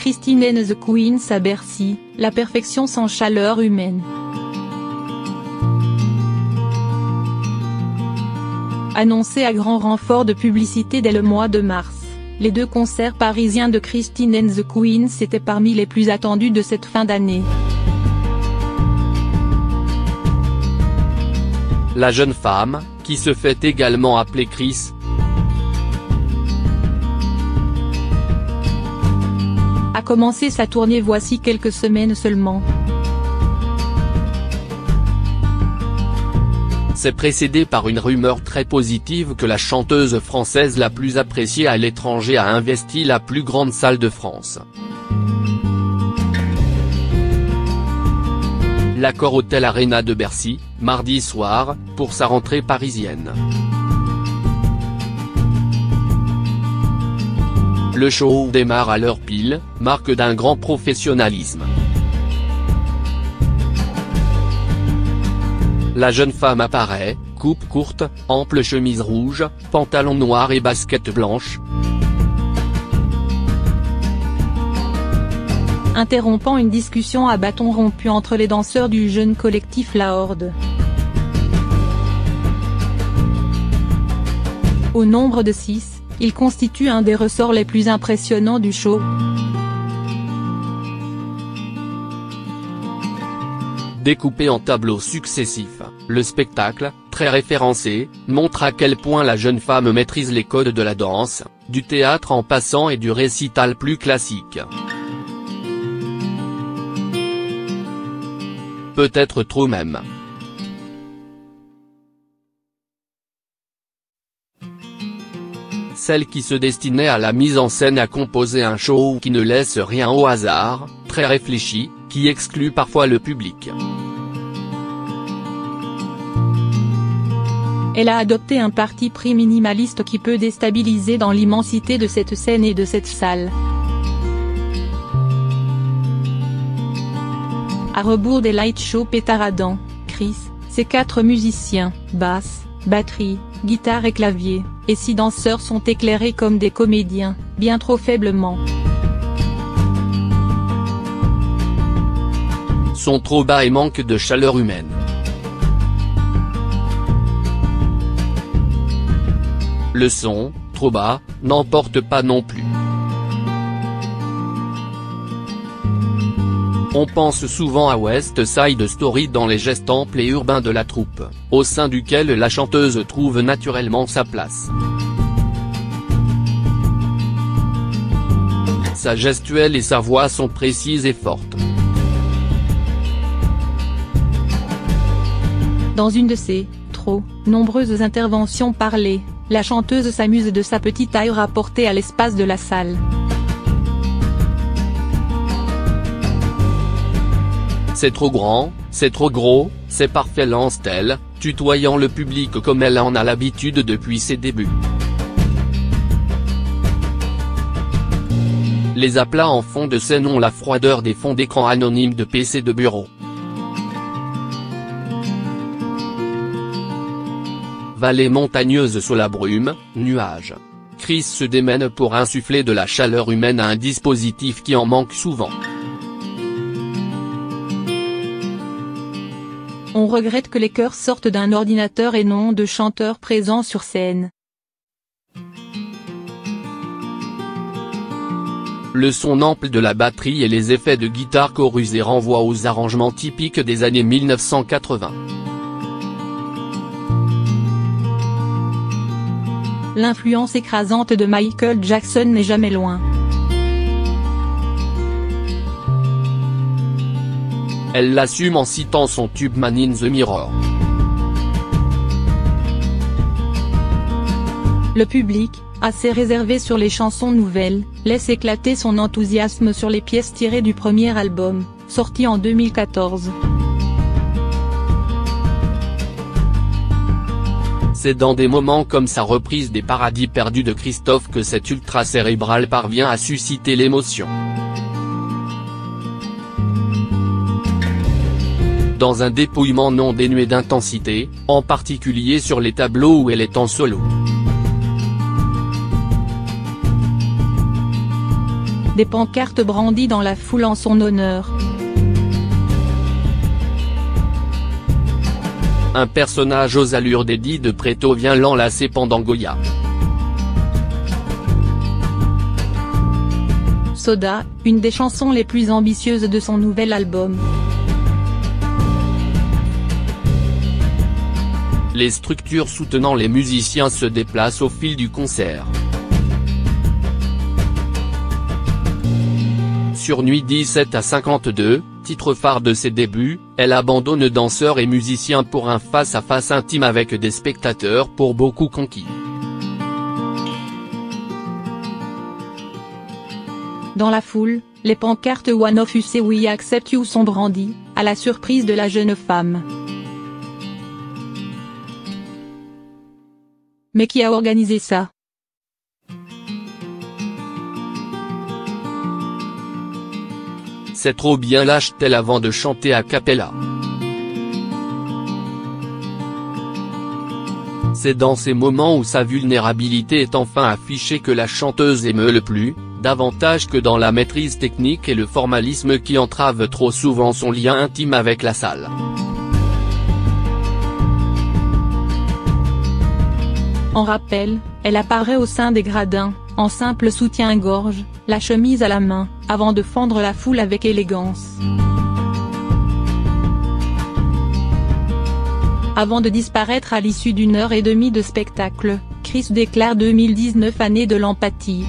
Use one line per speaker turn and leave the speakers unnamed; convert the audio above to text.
Christine and the Queens à Bercy, la perfection sans chaleur humaine. Annoncé à grand renfort de publicité dès le mois de mars, les 2 concerts parisiens de Christine and the Queens étaient parmi les plus attendus de cette fin d'année.
La jeune femme, qui se fait également appeler Chris,
a commencé sa tournée voici quelques semaines seulement.
C'est précédé par une rumeur très positive que la chanteuse française la plus appréciée à l'étranger a investi la plus grande salle de France. L'Accor Hotel Arena de Bercy, mardi soir, pour sa rentrée parisienne. Le show démarre à l'heure pile, marque d'un grand professionnalisme. La jeune femme apparaît, coupe courte, ample chemise rouge, pantalon noir et basket blanche.
Interrompant une discussion à bâton rompu entre les danseurs du jeune collectif La Horde. Au nombre de 6, il constitue un des ressorts les plus impressionnants du show.
Découpé en tableaux successifs, le spectacle, très référencé, montre à quel point la jeune femme maîtrise les codes de la danse, du théâtre en passant et du récital plus classique. Peut-être trop même. Celle qui se destinait à la mise en scène a composé un show qui ne laisse rien au hasard, très réfléchi, qui exclut parfois le public.
Elle a adopté un parti pris minimaliste qui peut déstabiliser dans l'immensité de cette scène et de cette salle. À rebours des light shows pétaradants, Chris, ses 4 musiciens, basse, batterie, guitare et clavier, et 6 danseurs sont éclairés comme des comédiens, bien trop faiblement.
Sont trop bas et manquent de chaleur humaine. Le son, trop bas, n'emporte pas non plus. On pense souvent à West Side Story dans les gestes amples et urbains de la troupe, au sein duquel la chanteuse trouve naturellement sa place. Sa gestuelle et sa voix sont précises et fortes.
Dans une de ses, trop, nombreuses interventions parlées, la chanteuse s'amuse de sa petite taille rapportée à l'espace de la salle.
C'est trop grand, c'est trop gros, c'est parfait lance-t-elle, tutoyant le public comme elle en a l'habitude depuis ses débuts. Les aplats en fond de scène ont la froideur des fonds d'écran anonymes de PC de bureau. Vallée montagneuse sous la brume, nuages. Chris se démène pour insuffler de la chaleur humaine à un dispositif qui en manque souvent.
On regrette que les chœurs sortent d'un ordinateur et non de chanteurs présents sur scène.
Le son ample de la batterie et les effets de guitare chorusés renvoient aux arrangements typiques des années 1980.
L'influence écrasante de Michael Jackson n'est jamais loin.
Elle l'assume en citant son tube Man in the Mirror.
Le public, assez réservé sur les chansons nouvelles, laisse éclater son enthousiasme sur les pièces tirées du premier album, sorti en 2014.
C'est dans des moments comme sa reprise des Paradis perdus de Christophe que cet ultra-cérébral parvient à susciter l'émotion. Dans un dépouillement non dénué d'intensité, en particulier sur les tableaux où elle est en solo.
des pancartes brandies dans la foule en son honneur.
Un personnage aux allures d'Eddie de Pretto vient l'enlacer pendant Goya.
Soda, une des chansons les plus ambitieuses de son nouvel album.
Les structures soutenant les musiciens se déplacent au fil du concert. Sur Nuit 17 à 52, titre phare de ses débuts, elle abandonne danseurs et musiciens pour un face-à-face intime avec des spectateurs pour beaucoup conquis.
Dans la foule, les pancartes One of Us et We Accept You sont brandies, à la surprise de la jeune femme. Mais qui a organisé ça?
C'est trop bien, lâche-t-elle avant de chanter a cappella. C'est dans ces moments où sa vulnérabilité est enfin affichée que la chanteuse émeut le plus, davantage que dans la maîtrise technique et le formalisme qui entravent trop souvent son lien intime avec la salle.
En rappel, elle apparaît au sein des gradins, en simple soutien-gorge, la chemise à la main, avant de fendre la foule avec élégance. Avant de disparaître à l'issue d'1 heure et demie de spectacle, Chris déclare 2019 année de l'empathie.